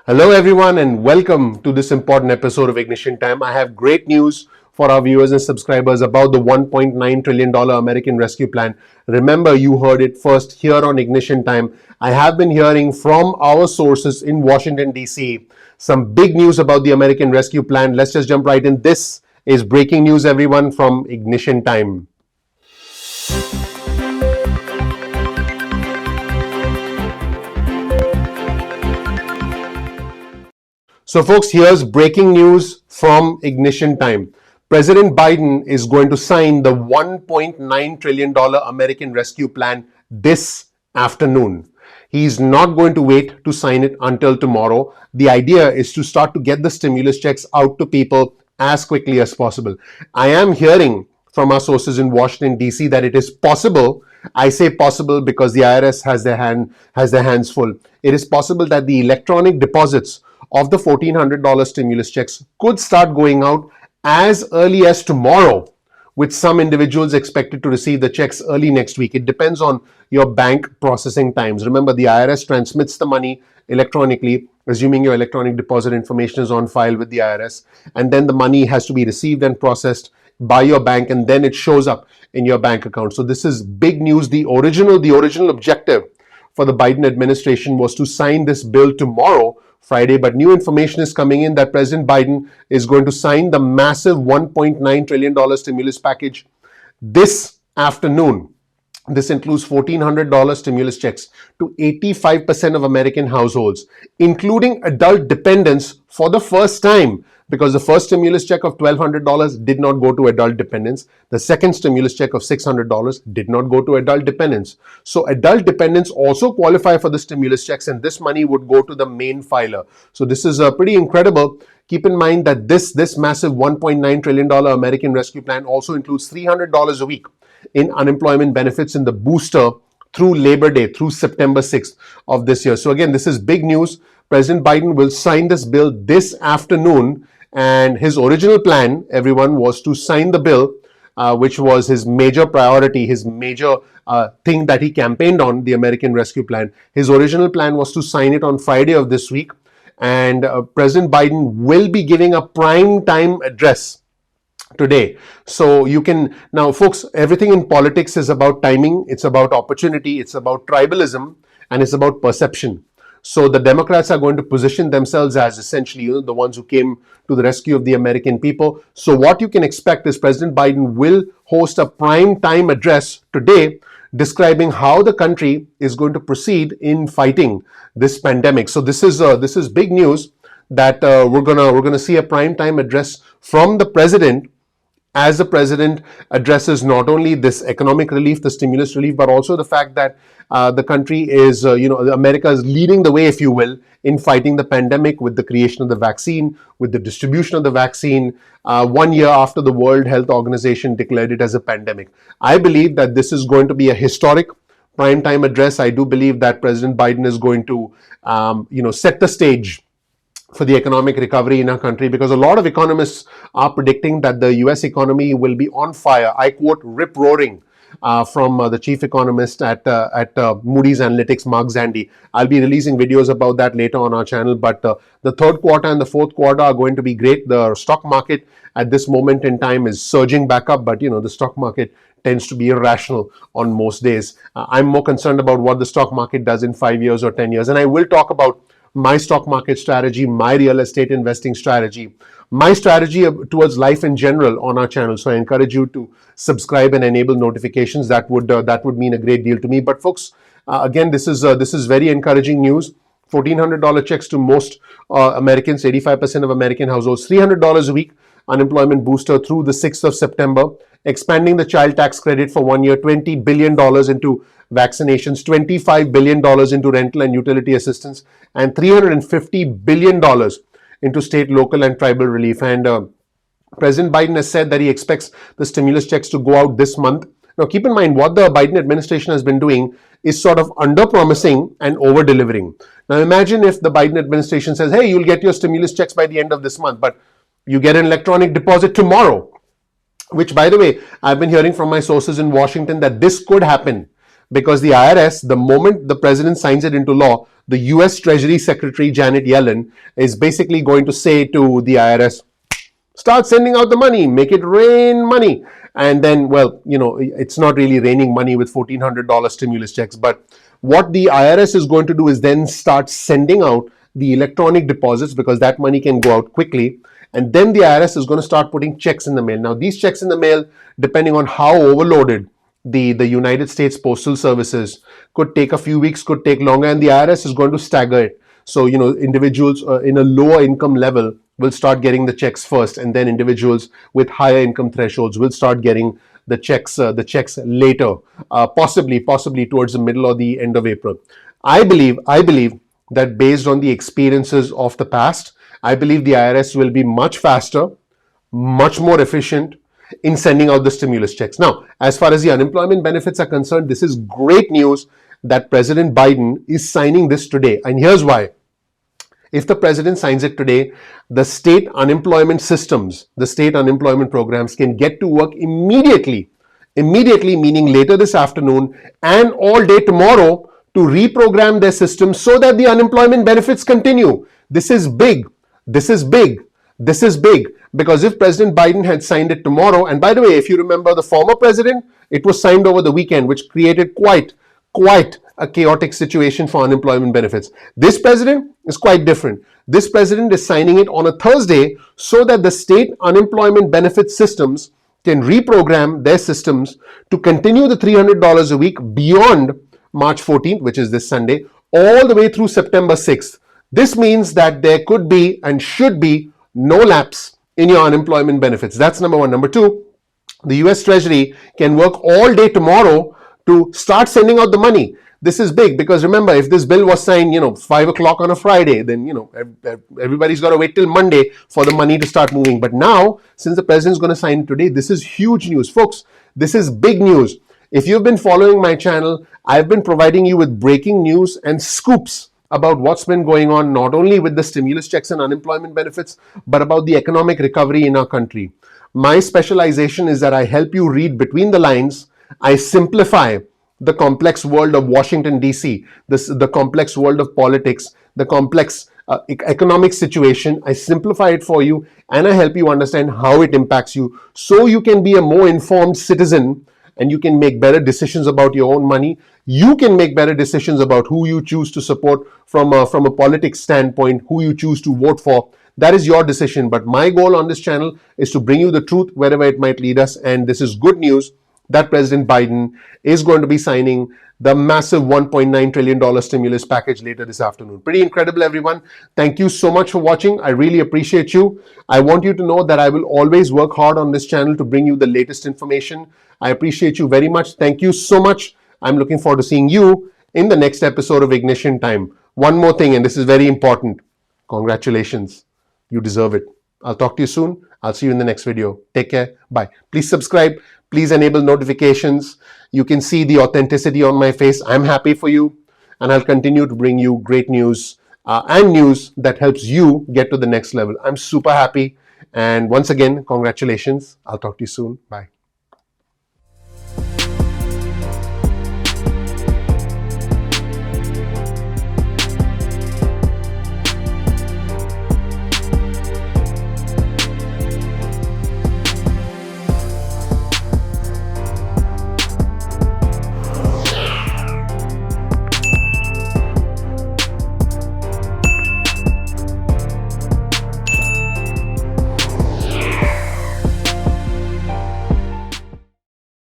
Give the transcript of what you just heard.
Hello, everyone, and welcome to this important episode of Ignition Time. I have great news for our viewers and subscribers about the $1.9 trillion American Rescue Plan. Remember, you heard it first here on Ignition Time. I have been hearing from our sources in Washington, D.C., some big news about the American Rescue Plan. Let's just jump right in. This is breaking news, everyone, from Ignition Time. So, folks, here's breaking news from Ignition Time. President Biden is going to sign the $1.9 trillion American Rescue Plan this afternoon. He's not going to wait to sign it until tomorrow. The idea is to start to get the stimulus checks out to people as quickly as possible. I am hearing from our sources in Washington, D.C. that it is possible. I say possible because the IRS has their hands full. It is possible that the electronic deposits of the $1,400 stimulus checks could start going out as early as tomorrow, with some individuals expected to receive the checks early next week. It depends on your bank processing times. Remember, the IRS transmits the money electronically, assuming your electronic deposit information is on file with the IRS, and then the money has to be received and processed by your bank, and then it shows up in your bank account. So this is big news. The original objective for the Biden administration was to sign this bill tomorrow, Friday, but new information is coming in that President Biden is going to sign the massive $1.9 trillion stimulus package this afternoon. This includes $1,400 stimulus checks to 85% of American households, including adult dependents for the first time, because the first stimulus check of $1,200 did not go to adult dependents. The second stimulus check of $600 did not go to adult dependents. So adult dependents also qualify for the stimulus checks, and this money would go to the main filer. So this is pretty incredible. Keep in mind that this massive $1.9 trillion American Rescue Plan also includes $300 a week in unemployment benefits in the booster through Labor Day, through September 6th of this year. So again, this is big news. President Biden will sign this bill this afternoon, and his original plan, everyone, was to sign the bill, which was his major priority, his major thing that he campaigned on, the American Rescue Plan. His original plan was to sign it on Friday of this week, and President Biden will be giving a prime time address today. So you can now, folks, everything in politics is about timing, it's about opportunity, it's about tribalism, and it's about perception. So the Democrats are going to position themselves as essentially, the ones who came to the rescue of the American people. So what you can expect is President Biden will host a prime time address today describing how the country is going to proceed in fighting this pandemic. So this is big news that we're gonna see a prime time address from the president, as the president addresses not only this economic relief, the stimulus relief, but also the fact that the country is, America is leading the way, if you will, in fighting the pandemic with the creation of the vaccine, with the distribution of the vaccine, 1 year after the World Health Organization declared it as a pandemic. I believe that this is going to be a historic prime time address. I do believe that President Biden is going to, set the stage for the economic recovery in our country, because a lot of economists are predicting that the US economy will be on fire. I quote rip-roaring from the chief economist at Moody's Analytics, Mark Zandi. I'll be releasing videos about that later on our channel, but the third quarter and the fourth quarter are going to be great. The stock market at this moment in time is surging back up, but the stock market tends to be irrational on most days. I'm more concerned about what the stock market does in 5 years or 10 years, and I will talk about my stock market strategy, my real estate investing strategy, my strategy towards life in general on our channel. So I encourage you to subscribe and enable notifications. That would mean a great deal to me. But folks, again, this is very encouraging news. $1,400 checks to most Americans, 85% of American households, $300 a week unemployment booster through the 6th of September, expanding the child tax credit for 1 year, $20 billion into vaccinations, $25 billion into rental and utility assistance, and $350 billion into state, local, and tribal relief. And President Biden has said that he expects the stimulus checks to go out this month. Now, keep in mind, what the Biden administration has been doing is sort of under-promising and over-delivering. Now, imagine if the Biden administration says, hey, you'll get your stimulus checks by the end of this month, but you get an electronic deposit tomorrow, which, by the way, I've been hearing from my sources in Washington that this could happen. because the IRS, the moment the president signs it into law, the US Treasury Secretary Janet Yellen is basically going to say to the IRS, start sending out the money, make it rain money. And then, well, it's not really raining money with $1,400 stimulus checks. But what the IRS is going to do is then start sending out the electronic deposits, because that money can go out quickly. And then the IRS is going to start putting checks in the mail. Now, these checks in the mail, depending on how overloaded the United States Postal Services, could take a few weeks, could take longer, and the IRS is going to stagger it. So, individuals in a lower income level will start getting the checks first, and then individuals with higher income thresholds will start getting the checks later, possibly towards the middle or the end of April. I believe that based on the experiences of the past, I believe the IRS will be much faster, much more efficient in sending out the stimulus checks. Now, as far as the unemployment benefits are concerned, this is great news that President Biden is signing this today. And here's why. If the president signs it today, the state unemployment systems, the state unemployment programs can get to work immediately, meaning later this afternoon and all day tomorrow, to reprogram their systems so that the unemployment benefits continue. This is big. This is big. This is big. Because if President Biden had signed it tomorrow, and by the way, if you remember the former president, it was signed over the weekend, which created quite a chaotic situation for unemployment benefits. This president is quite different. This president is signing it on a Thursday so that the state unemployment benefit systems can reprogram their systems to continue the $300 a week beyond March 14th, which is this Sunday, all the way through September 6th. This means that there could be and should be no lapse in your unemployment benefits. That's number one. Number two, the US Treasury can work all day tomorrow to start sending out the money. This is big because remember, if this bill was signed, 5 o'clock on a Friday, then, everybody's got to wait till Monday for the money to start moving. But now, since the president's going to sign today, this is huge news. Folks, this is big news. If you've been following my channel, I've been providing you with breaking news and scoops about what's been going on, not only with the stimulus checks and unemployment benefits, but about the economic recovery in our country. My specialization is that I help you read between the lines. I simplify the complex world of Washington, D.C., the complex world of politics, the complex economic situation. I simplify it for you, and I help you understand how it impacts you, so you can be a more informed citizen and you can make better decisions about your own money. You can make better decisions about who you choose to support from a politics standpoint, who you choose to vote for. That is your decision. But my goal on this channel is to bring you the truth wherever it might lead us. And this is good news that President Biden is going to be signing the massive $1.9 trillion stimulus package later this afternoon. Pretty incredible, everyone. Thank you so much for watching. I really appreciate you. I want you to know that I will always work hard on this channel to bring you the latest information. I appreciate you very much. Thank you so much. I'm looking forward to seeing you in the next episode of Ignition Time. One more thing, and this is very important. Congratulations. You deserve it. I'll talk to you soon. I'll see you in the next video. Take care. Bye. Please subscribe. Please enable notifications. You can see the authenticity on my face. I'm happy for you, and I'll continue to bring you great news and news that helps you get to the next level. I'm super happy. And once again, congratulations. I'll talk to you soon. Bye.